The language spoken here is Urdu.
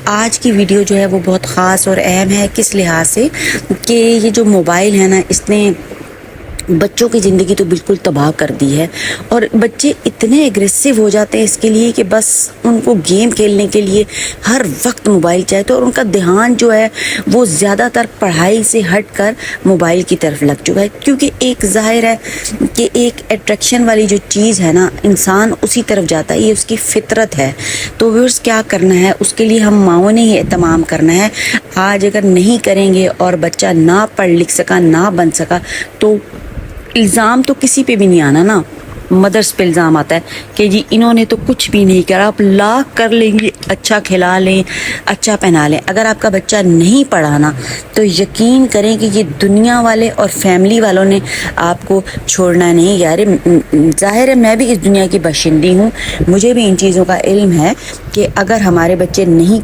آج کی ویڈیو جو ہے وہ بہت خاص اور اہم ہے، کس لحاظ سے کہ یہ جو موبائل ہے نا، اس نے بچوں کی زندگی تو بالکل تباہ کر دی ہے، اور بچے اتنے ایگریسو ہو جاتے ہیں اس کے لیے کہ بس ان کو گیم کھیلنے کے لیے ہر وقت موبائل چاہیے، تو اور ان کا دھیان جو ہے وہ زیادہ تر پڑھائی سے ہٹ کر موبائل کی طرف لگ چکا ہے، کیونکہ ایک ظاہر ہے کہ ایک اٹریکشن والی جو چیز ہے نا، انسان اسی طرف جاتا ہے، یہ اس کی فطرت ہے۔ تو ویورز کیا کرنا ہے، اس کے لیے ہم ماؤں نے ہی اہتمام کرنا ہے۔ آج اگر نہیں کریں گے اور بچہ نہ پڑھ لکھ سکا، نہ بن سکا، تو الزام تو کسی پہ بھی نہیں آنا نا، مدرس پہ الزام آتا ہے کہ جی انہوں نے تو کچھ بھی نہیں کرا۔ آپ لاکھ کر لیں گے، اچھا کھلا لیں، اچھا پہنا لیں، اگر آپ کا بچہ نہیں پڑھانا تو یقین کریں کہ یہ دنیا والے اور فیملی والوں نے آپ کو چھوڑنا نہیں۔ یار ظاہر ہے میں بھی اس دنیا کی باشندی ہوں، مجھے بھی ان چیزوں کا علم ہے کہ اگر ہمارے بچے نہیں